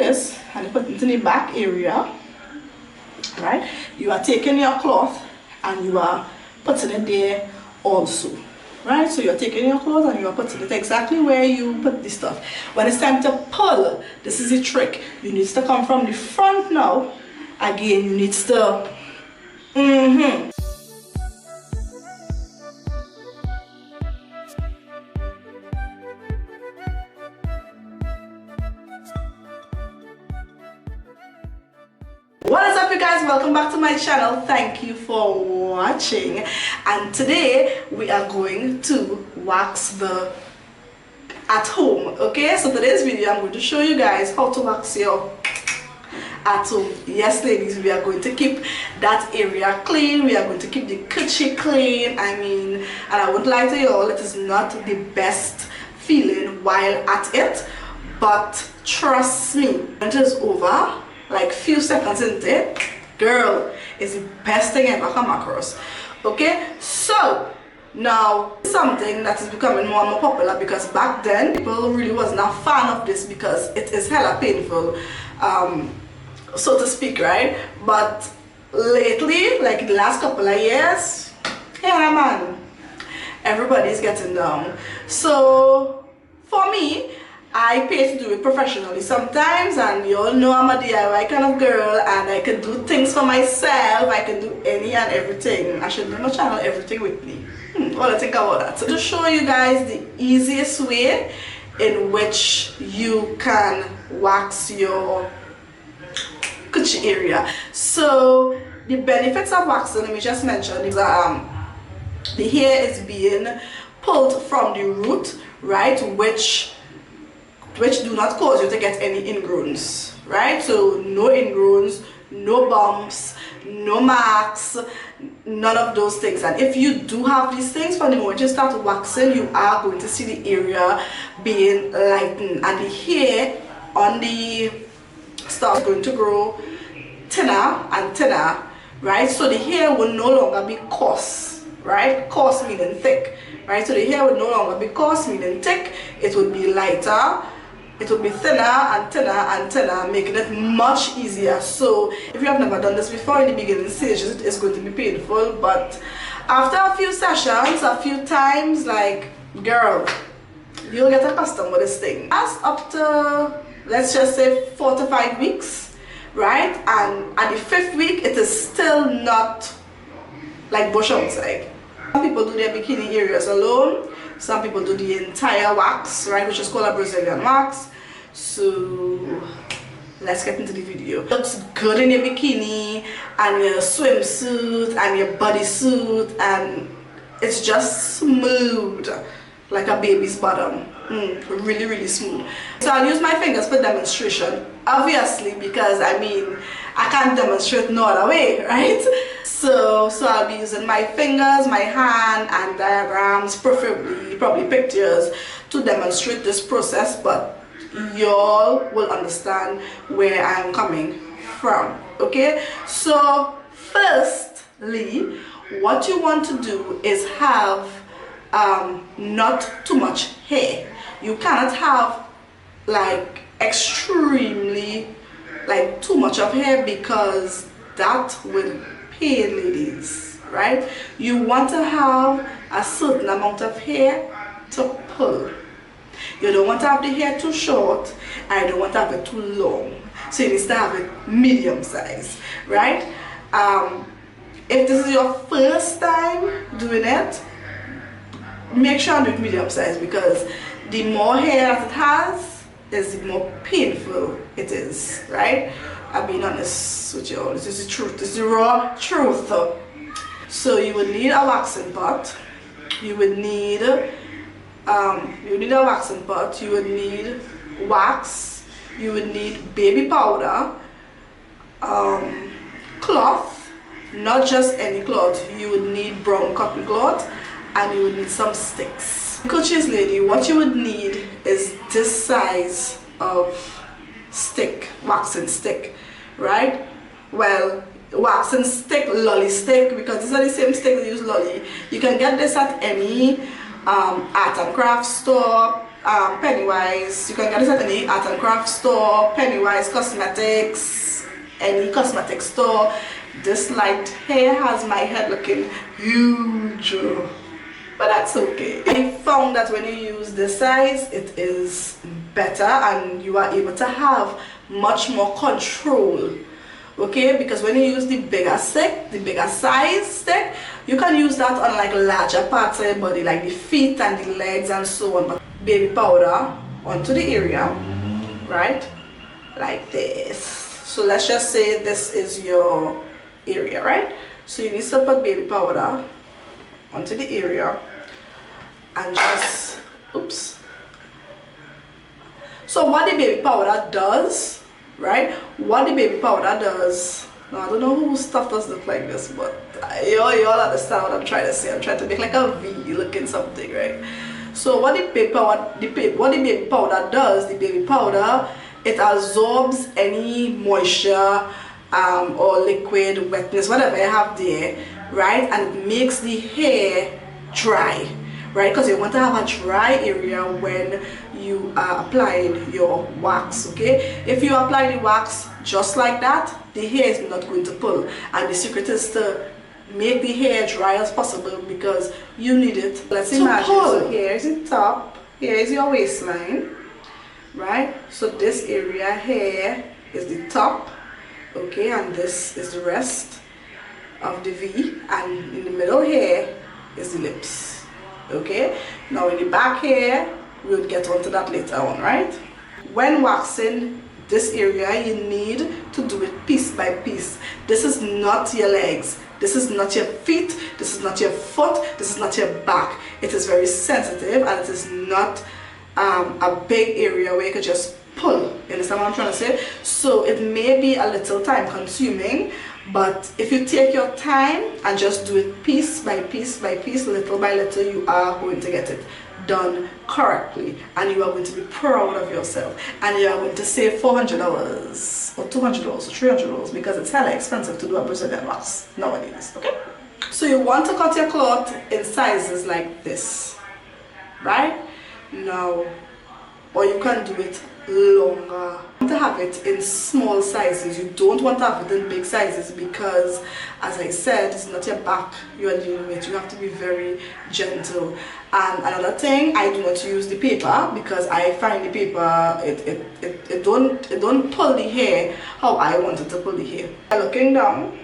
this and you put it in the back area, right? You are taking your cloth and you are putting it there also, right? So you're taking your cloth and you are putting it exactly where you put the stuff. When it's time to pull, this is the trick. You need to come from the front now. Again, you need to What is up, you guys? Welcome back to my channel. Thank you for watching. And today we are going to wax the at home. Okay, so today's video I'm going to show you guys how to wax your at home. Yes, ladies, we are going to keep that area clean. We are going to keep the coochie clean. I mean, and I would lie to you all, it is not the best feeling while at it, but trust me, when it is over, like few seconds into it, girl, it's the best thing ever come across. Okay, so now something that is becoming more and more popular, because back then people really wasn't a fan of this because it is hella painful, so to speak, right? But lately, like the last couple of years, yeah man, everybody's getting down. So for me, I pay to do it professionally sometimes, and you all know I'm a DIY kind of girl and I can do things for myself. I can do any and everything. I should do my channel Everything With Me. What do you think about that? So to show you guys the easiest way in which you can wax your coochie area. So the benefits of waxing, let me just mention, is the hair is being pulled from the root, right, which do not cause you to get any ingrowns, right? So no ingrowns, no bumps, no marks, none of those things. And if you do have these things, from the moment you start waxing, you are going to see the area being lightened, and the hair on the start going to grow thinner and thinner, right? So the hair will no longer be coarse, right? Coarse meaning thick, right? So the hair will no longer be coarse meaning thick. It would be lighter. It will be thinner and thinner and thinner, making it much easier. So if you have never done this before, in the beginning stages, it is going to be painful, but after a few sessions, a few times, like, girl, you'll get accustomed with this thing. As up to, let's just say, 4 to 5 weeks, right? And at the 5th week, it is still not like bush outside. Some people do their bikini areas alone. Some people do the entire wax, right, which is called a Brazilian wax. So let's get into the video. It looks good in your bikini and your swimsuit and your bodysuit, and it's just smooth like a baby's bottom. Really, really smooth. So I'll use my fingers for demonstration, obviously, because I mean I can't demonstrate no other way, right? So I'll be using my fingers, my hand, and diagrams, preferably probably pictures, to demonstrate this process, but y'all will understand where I'm coming from. Okay, so firstly, what you want to do is have not too much hair. You cannot have like extremely like too much of hair, because that will pain, ladies, right? You want to have a certain amount of hair to pull. You don't want to have the hair too short, and you don't want to have it too long. So you need to have it medium size, right? If this is your first time doing it, make sure you do it medium size, because the more hair that it has is the more painful it is, right? I'm being honest with you all. This is the truth. This is the raw truth. So you would need a waxing pot. You would need a waxing pot. You would need wax. You would need baby powder, cloth, not just any cloth. You would need brown cotton cloth, and you would need some sticks. Coochies, lady, what you would need is this size of stick, waxing stick, right? Well, waxing stick, lolly stick, because these are the same stick they use lolly. You can get this at any art and craft store, Pennywise. You can get this at any art and craft store, Pennywise Cosmetics, any cosmetic store. This light here has my head looking huge, but that's okay. I found that when you use this size, it is better and you are able to have much more control. Okay, because when you use the bigger stick, the bigger size stick, you can use that on like larger parts of your body, like the feet and the legs and so on. But baby powder onto the area, right, like this. So let's just say this is your area, right? So you need to put baby powder onto the area and just, oops. So what the baby powder does, right? What the baby powder does, now I don't know whose stuff does look like this, but you all understand what I'm trying to say. I'm trying to make like a V looking something, right? So what the baby powder does, the baby powder, it absorbs any moisture or liquid, wetness, whatever you have there, right? And it makes the hair dry, right? Because you want to have a dry area when you are applying your wax, okay? If you apply the wax just like that, the hair is not going to pull. And the secret is to make the hair dry as possible because you need it. Let's imagine, so here is the top, here is your waistline, right? So this area here is the top, okay, and this is the rest of the V, and in the middle here is the lips, okay? Now in the back here, we'll get onto that later on, right? When waxing this area, you need to do it piece by piece. This is not your legs, this is not your feet, this is not your foot, this is not your back. It is very sensitive and it is not a big area where you could just pull. You understand what I'm trying to say? So it may be a little time consuming, but if you take your time and just do it piece by piece by piece, little by little, you are going to get it done correctly and you are going to be proud of yourself and you are going to save $400 or $200 or $300 because it's hella expensive to do a Brazilian wax nowadays, okay? So you want to cut your cloth in sizes like this, right? Now, or you can do it longer. You want to have it in small sizes. You don't want to have it in big sizes because, as I said, it's not your back you are dealing with. You have to be very gentle. And another thing, I do not use the paper because I find the paper it don't pull the hair how I want it to pull the hair. Looking down,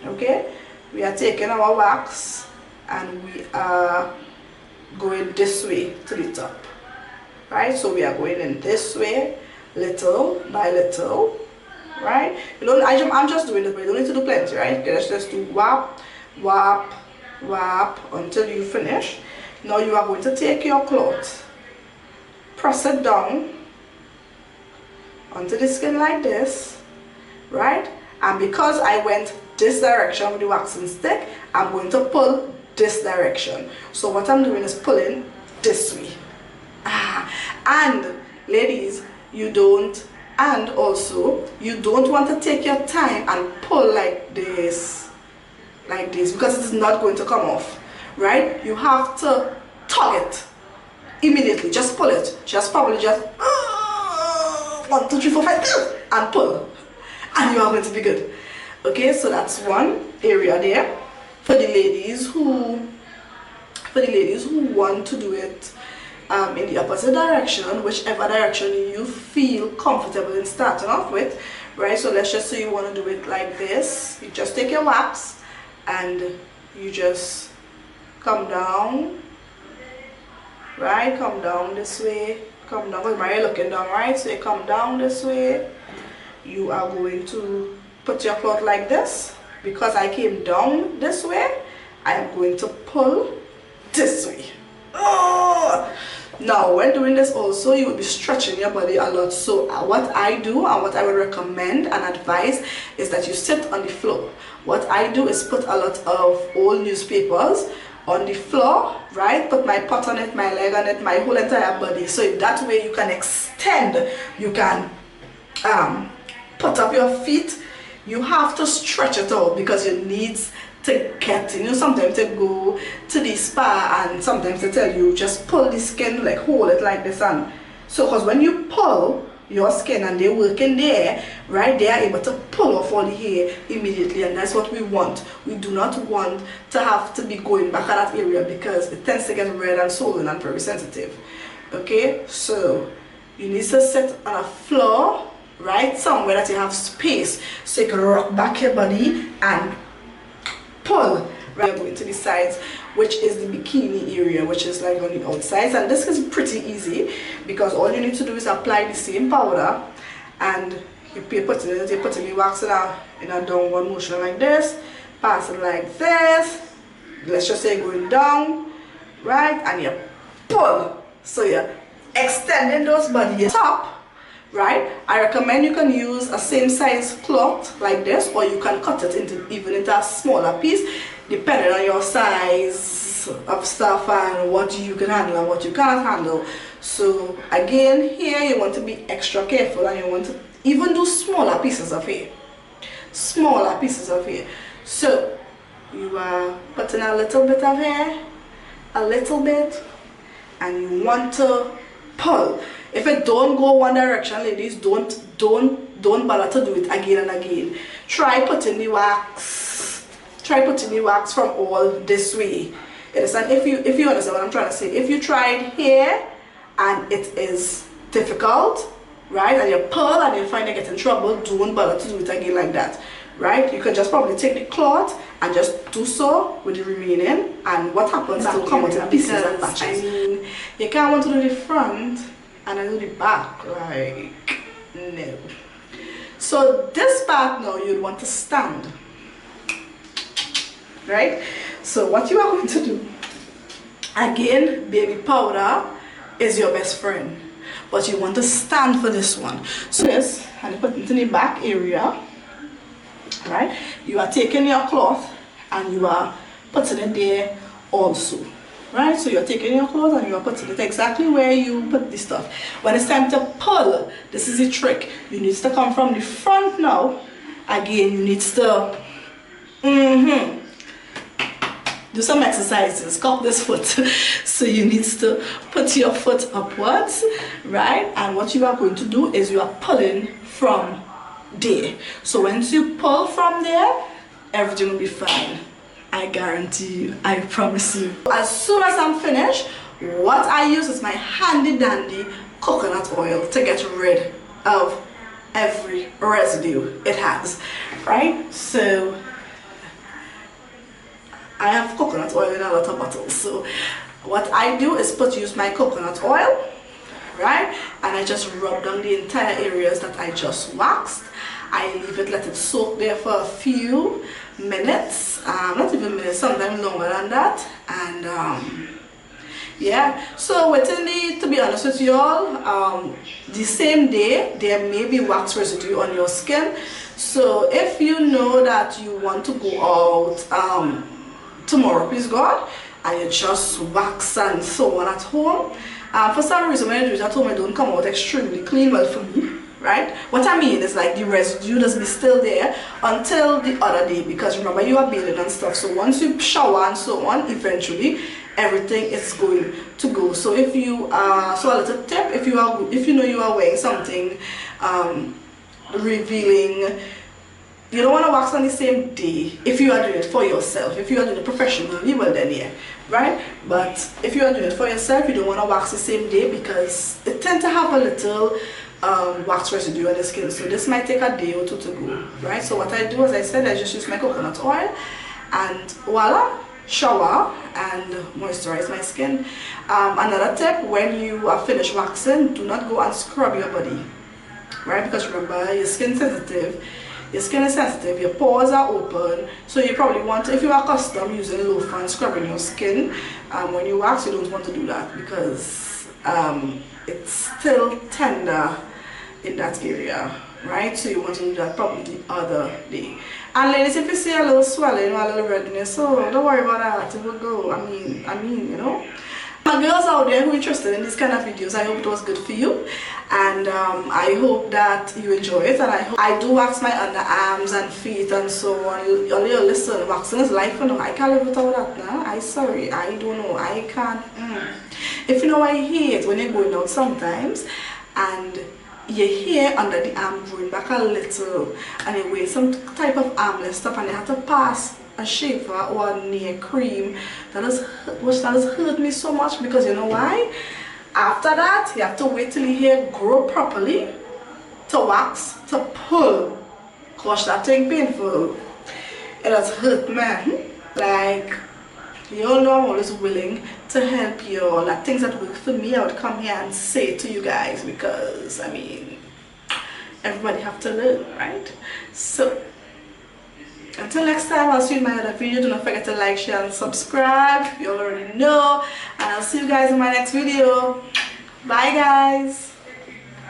okay, we are taking our wax and we are going this way to the top. Right, so we are going in this way, little by little, right? You don't. I'm just doing it, but you don't need to do plenty, right? Let's just do whap, whap, whap until you finish. Now you are going to take your cloth, press it down onto the skin like this, right? And because I went this direction with the waxing stick, I'm going to pull this direction. So what I'm doing is pulling this way. And ladies, you don't want to take your time and pull like this because it is not going to come off, right? You have to tug it immediately. Just pull it. Just probably just 1, 2, 3, 4, 5 and pull, and you are going to be good. Okay, so that's one area there. For the ladies who want to do it in the opposite direction, whichever direction you feel comfortable in starting off with, right? So let's just say you want to do it like this. You just take your wax and you just come down, right? Come down this way, come down, because Maria looking down, right? So you come down this way. You are going to put your cloth like this. Because I came down this way, I am going to pull this way. Oh! Now when doing this also, you will be stretching your body a lot. So what I do and what I would recommend and advise is that you sit on the floor. What I do is put a lot of old newspapers on the floor, right? Put my pot on it, my leg on it, my whole entire body. So that way you can extend, you can put up your feet. You have to stretch it out because you need to get, you know, sometimes they go to the spa and sometimes they tell you just pull the skin, like hold it like this. And so because when you pull your skin and they work in there, right, they are able to pull off all the hair immediately, and that's what we want. We do not want to have to be going back at that area because it tends to get red and swollen and very sensitive. Okay, so you need to sit on a floor, right, somewhere that you have space so you can rock back your body and pull. Right, going to the sides, which is the bikini area, which is like on the outsides, and this is pretty easy because all you need to do is apply the same powder and you put the wax in a downward motion like this, pass it like this, let's just say going down, right, and you pull, so you're extending those body top, right. I recommend you can use a same size cloth like this, or you can cut it into a smaller piece depending on your size of stuff and what you can handle and what you can't handle. So again, here you want to be extra careful and you want to even do smaller pieces of hair. So you are putting a little bit of hair, a little bit, and you want to pull. If it don't go one direction, ladies, don't bother to do it again and again. Try putting the wax from all this way. You understand? If you understand what I'm trying to say. If you tried here and it is difficult, right, and you pull and you find you get in trouble, don't bother to do it again like that, right? You could just probably take the cloth and just do so with the remaining, and what happens will come out in pieces and patches. I mean, you can't want to do the front and then do the back, like, no. So this part now you'd want to stand, right? So what you are going to do, again, baby powder is your best friend, but you want to stand for this one. So this, and you put it in the back area, right? You are taking your cloth and you are putting it there also, right? So you're taking your cloth and you are putting it exactly where you put the stuff. When it's time to pull, this is the trick. You need to come from the front now. Again, you need to do some exercises, cup this foot. So you need to put your foot upwards, right? And what you are going to do is you are pulling from there. So once you pull from there, everything will be fine. I guarantee you, I promise you. As soon as I'm finished, what I use is my handy dandy coconut oil to get rid of every residue it has, right? So I have coconut oil in a lot of bottles. So what I do is use my coconut oil, right? And I just rub down the entire areas that I just waxed. I leave it, let it soak there for a few minutes, not even minutes, sometimes longer than that. And yeah, so to be honest with you all, the same day there may be wax residue on your skin. So if you know that you want to go out tomorrow, please God, and you just wax and so on at home, for some reason when you do it at home it don't come out extremely clean. Well, for me, right, what I mean is like the residue does be still there until the other day, because remember you are bathing and stuff. So once you shower and so on, eventually everything is going to go. So if you so a little tip, if you know you are wearing something revealing, you don't want to wax on the same day. If you are doing it for yourself, if you are doing it professionally, well then yeah, right? But if you are doing it for yourself, you don't want to wax the same day because it tends to have a little wax residue on the skin. So this might take a day or two to go, right? So what I do, as I said, I just use my coconut oil and voila, shower and moisturize my skin. Another tip, when you are finished waxing, do not go and scrub your body, right? Because remember, your skin is sensitive, your pores are open, so you probably want to, if you are accustomed using loofah and scrubbing your skin, when you wax, you don't want to do that because it's still tender in that area, right? So you want to do that probably the other day. And ladies, if you see a little swelling or a little redness, so don't worry about that, it will go. I mean, you know. My girls out there who are interested in these kind of videos, I hope it was good for you, and I hope that you enjoy it. And I do wax my underarms and feet and so on. You listen, waxing is life, you know. I can't live without that now. I sorry, I don't know, I can't. If you know, I hate when you're going out sometimes and your hair under the arm growing back a little, and you wear some type of armless stuff, and you have to pass a shaver or a nail cream. That has hurt me so much, because you know why? After that, you have to wait till your hair grow properly to wax, to pull. Gosh, that thing painful. It has hurt, man. Like, you all know I'm always willing to help you all. Like, things that work for me, I would come here and say to you guys, because I mean, everybody have to learn, right? So until next time, I'll see you in my other video. Do not forget to like, share, and subscribe. You already know. And I'll see you guys in my next video. Bye, guys.